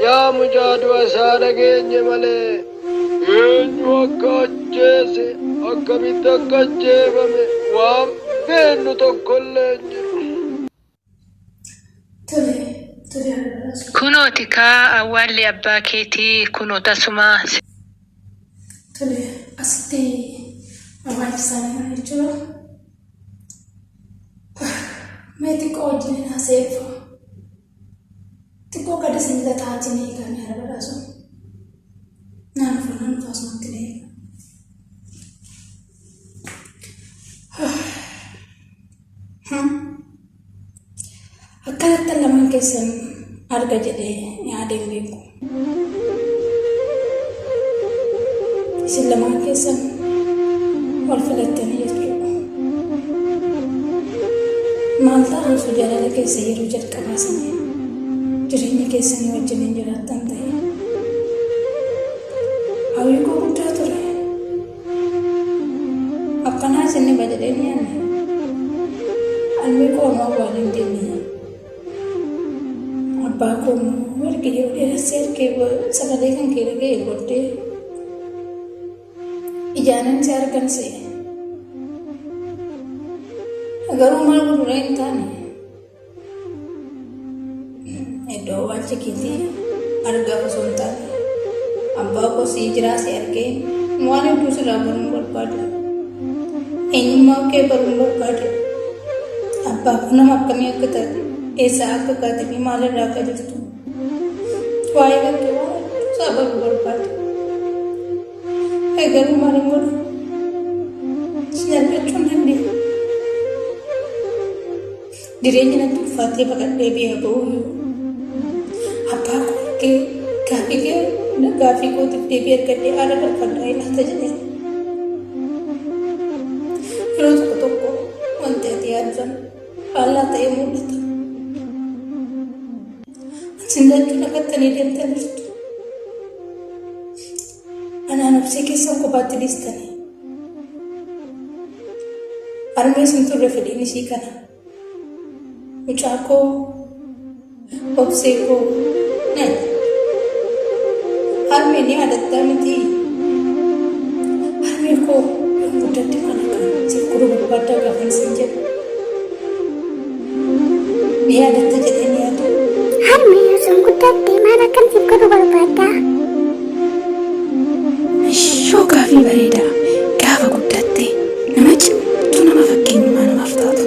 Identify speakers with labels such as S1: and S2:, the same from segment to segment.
S1: yaa mujaadu asaara geenye malee eenyu akka ajjeese akkamitti akka ajjeefame waan beennu tokkollee hin jiru.
S2: Kunooti kaa awwaalli abbaa keetii kunoota sumaa.
S3: Tole asitti awwaalli isaanii jechuudha. Mee xiqqoo wajjin haaseeffa. Xiqqoo gadi sinita taatanii kan yaada badhaasu. Naannoo asumatti deema. Akkanatti lamaan keessan arga jedhee yaadeen beeku. Isin lamaan keessan wal filattanii jechuudha. Maal ta'an sun jaalala keessa yeroo jalqabaa sana jireenya keessanii wajjin hin jiraattan ta'e. Hawwii koo guddaa ture. Akkanaa isin ni bajedhee ni yaadne. Almi koo immoo waan hin deemne. Abbaa koo immoo erga yeroo dheeressee ergee sagalee kan kee dhaga'ee booddee ijaanan si argan se'e. Garuu maal gurguree hin taane iddoo waalchi keetii argaa osoo hin taane abbaa koo si jiraa si argee waan hedduu silaa baruun barbaada. Eenyummaa kee baruun barbaada. Abbaa koo nama akkamii akka taate eessaa akka kaate fi maalirraa akka jirtu waa'ee gaggee waan isaa baruu barbaada. Garuu maal hin godhu si argachuu hin dandeenye. Jireenya natti uffattee baqadhee biyya ba'uyyuu abbaa koo argee gaaffii kootiif deebii argadhee haala galfadhaa ilaata jedhee. Yeroo tokko tokko wanti ati yaaddan faallaa ta'ee mul'ata. Isin lachuu naqattanii deemtanii jirtu. Anaan obsee keessan kophaatti dhiistanii. Harmee isin turre fedhiin ishii kana. Mucaa koo obsee koo nani. Harmee ni yaadatta miti. Harmee koo yoo guddatti mana kan si guruu barbaadaa gaafa isin jedhu. Ni yaadatta jedhee ni yaadu.
S4: Harmee yoo sun guddatti mana kan si guruu barbaadaa.
S5: Shookaa fi bareedaa gaafa guddatte nama cimtuu nama fakkeenyummaa namaaf taatu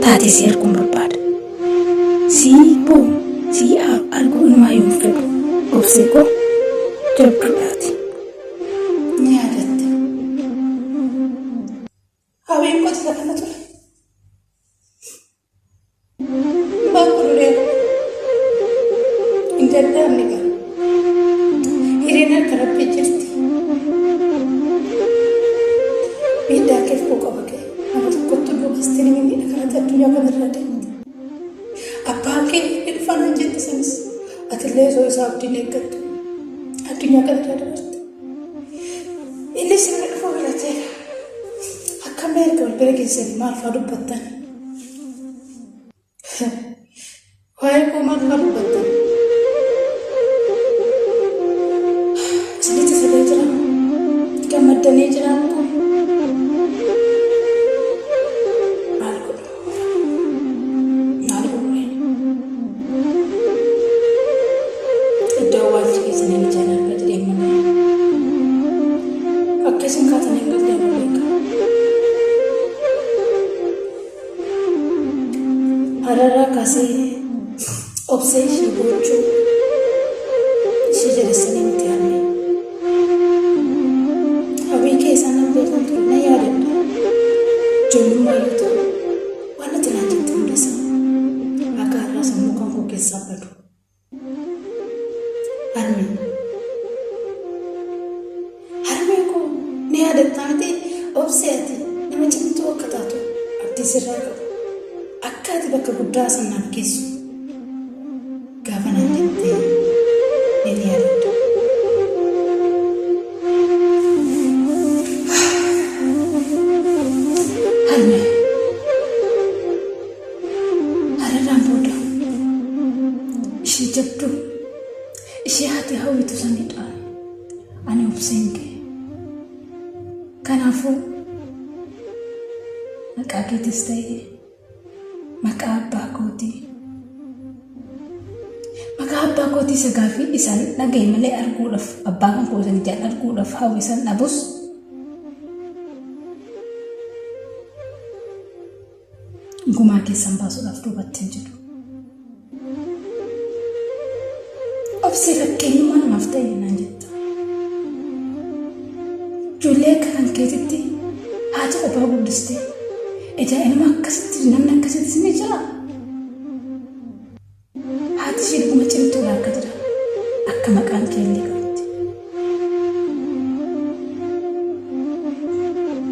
S5: taatee si arguun barbaada. Si boo si arguu inumaa yoon fedhu obsee koo jabduudhaati.
S3: Ni yaadatta. Hawwiin kooti lafa ture. Baakkuudhee hin danda'amne qaba. Hiriirri harka rabbii jirti. Miidhaa keef koo qaba kee nama tokkotti duubastee ni miidha kanatti addunyaa kanarraa deemte. Abbaan kee dhufanii jette sanis atillee osoo isaa abdiin eeggattu addunyaa kanarraa dabarte. Innis sirna dhufa filateera. Akkamiin erga wal bira geessanii maal fa'aa dubbattan? Waa'ee koo maal fa'aa dubbattan? Isinitti sadee jiran gammaddanii jiraattu. Hararraa kaasee obsee ishee gochuu ishee jalessanii miti yaadne. Hawwii keessaa nama beekan ture na yaadadha. Ijoollummaa yoo ta'u waan ati naan jette hundasa akka har'aa sammuu kan koo keessaa badu. Harmee koo ni yaadattaa miti obsee ati nama cimtuu akka taatu abdii sirraa qabu. Akka ati bakka guddaa sanaaf geessu gaafa naan jettee ni yaadadha. Harmee hararraan booda ishee jabduu
S5: ishee haati hawwitu sanidhaan ani obseenke. Kanaafuu maqaa keetis ta'ee maqaa abbaa kootii sagaa fi isaan dhagaye malee arguudhaaf abbaa kan kootan ijaan arguudhaaf hawwisan dhabus gumaa keessan baasuudhaaf duubatti hin jiru. Obsee fakkeenyummaa namaaf ta'e naan jetta. Ijoollee akka kan keetitti haati abbaa guddistee edaa'inuma akkasitti namni akkasittis ni jira. Haati ishee dhuguma cimtuudha akka jira akka maqaan keellee qabatti.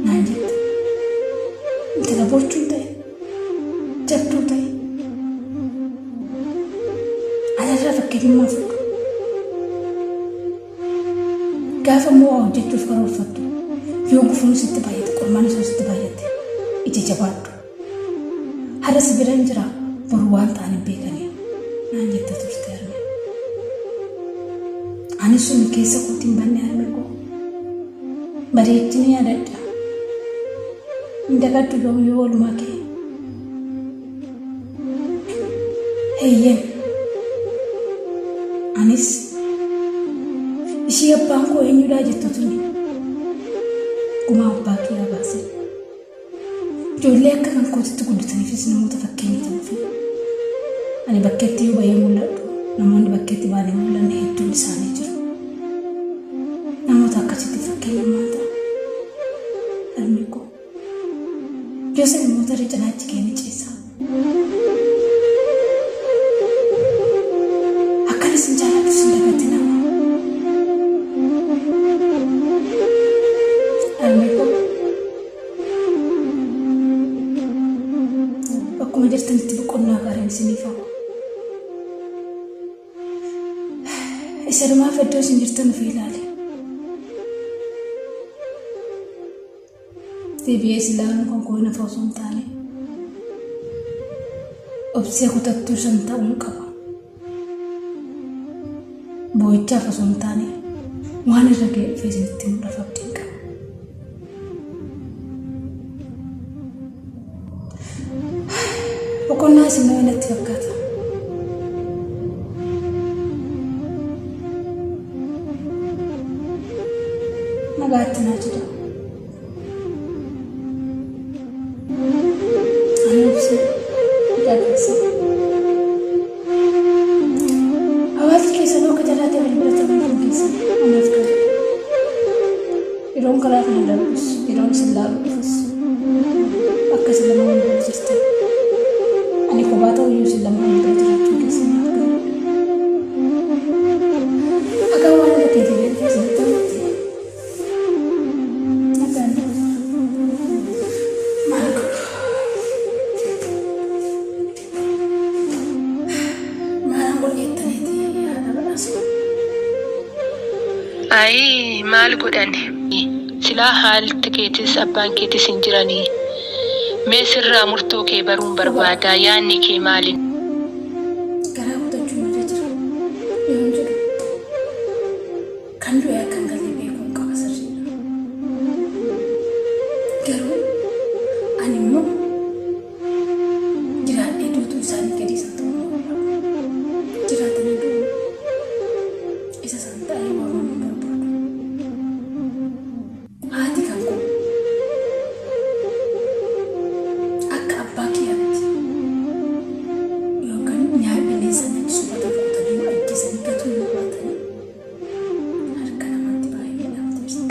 S5: Naan jetta. Intala boorcuun ta'e jabduu ta'e anarraa fakkeenyummaa fudhu. Gaafa mo'aa hojjechuuf karoorfattu yoo gufuun sitti baay'ate qormaan isaa sitti baay'ate ija jabaadhu. Har'a si bira hin jira boru waan ta'an hin beekanii naan jetta turte harme. Ani sun keessa kootiin banne harme koo bareechini yaadadha. Hin dagaddu yoo oolmaa kee. Heeyyen anis ishii abbaan koo eenyudhaa jettu tuni gumaa abbaa kee abaase. Ijoollee akka kan kootitti guddataniifis namoota fakkeenya ta'uufi ani bakkeetti yoo bahee mul'adhu namoonni bakkeetti baanee mul'anne hedduun isaanii jiru. Namoota akkasitti fakkeenyummaa ta'a. Harmi koo yoo sana namoota irra cinaachi kee ni ceessa. Akkanis hin jaalladhu sin dagatti nama. Bakkuma jirtanitti boqonnaa gaariin isiniif hawa. Isa dhumaaf iddoo isin jirtan ofii ilaali. TBS ilaaluun kan koo nafa osoo hin taane obsee kutattuu san ta'uun qaba. Boo'ichaaf osoo hin taane waan irra ga'e dhufee isinitti mul'aaf abdiin qaba. Boqonnaa isin nama natti fakkaata. Nagaatti naa jedha. Ani obsee jabeessa. Hawaasni keessanuu akka jalaatee bilbilatanii kan keessan anaaf galu. Yeroon karaa kana darbus yeroon isin laaluu dhufus akka isin lama wal jirtan. Ani kophaa ta'uu iyyuu isin lama wal jiraachuu keessan naaf galu. Akka waan irra keetii keessan ta'utti nagaan maal godhu? Maalaan godheettaniiti yaada badhaasu.
S2: Ayi maal godhani? Silaa haalti keetis abbaan keetis hin jiranii. Mee sirraa murtoo kee baruun barbaada yaanni kee maalin?
S5: Garaa kutachuu irra jira. Yoon jedhu kan du'e akka hin galle beekuun qaba sirriidha. Garuu ani immoo jiraadhee duutuu isaanii gadi isa ta'uu barbaadu. Jiraatanii du'u isa san ta'ee waamuu hin barbaadu. Haati kan koo akka abbaa kiyyaatti yookaan nyaadhilee sana supata fuutanii ajjeesanii gatuu yoo baatanii harka namaatti baay'ee miidhamteessa.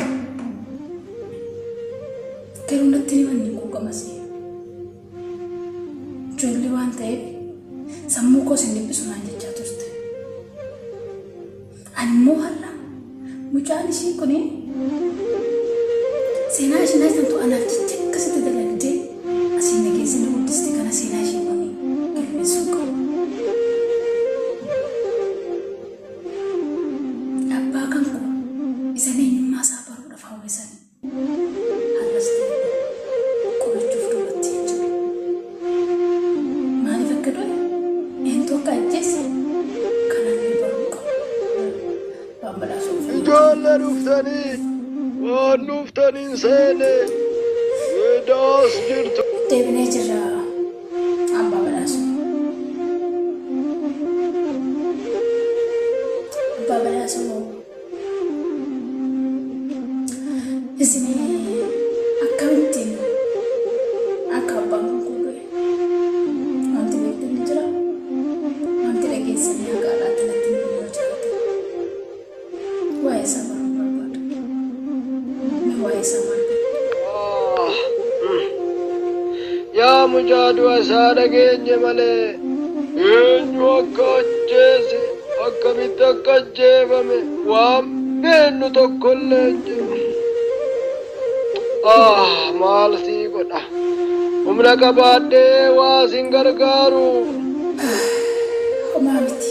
S5: Garuu natti himanni quuqamasee ijoollee waan ta'eef sammuu koo isin dhiphisu naan jechaa turte. Ani immoo har'a mucaan ishii kuni seenaa ishee naatantu anaaf jecha akkasitti dalagdee asiin nageessina guddiste kana seenaa ishee kuni galmeessuu qabu. Abbaa kan koo isa eenyummaa isaa baruudhaaf hawwisan har'as ta'e qorachuuf duubatti hin jiru. Maaliif akka du'e eenyutu akka ajjeese kanallee baruu qabu.
S1: ijoollee dhuftanii waan dhuftaniin seene edaas jirtu.
S3: Deebinee jirra abbaa badhaasu. Abbaa badhaasu isin akkamittiin akka abbaan kun du'e wanti beektan ni jira. Wanti dhageessanii akka alaatti natti hin yoo jiraate waa'ee isaa baruu barbaadu. Mee waa'ee isaa maal
S1: Yaa mujaadu isaa dhageenye malee eenyu akka ajjeese akkamitti akka ajjeefame waan beennu tokkollee hin jiru. Maal sii godha humna qabaadhee waa sin gargaaru.
S3: homaa miti.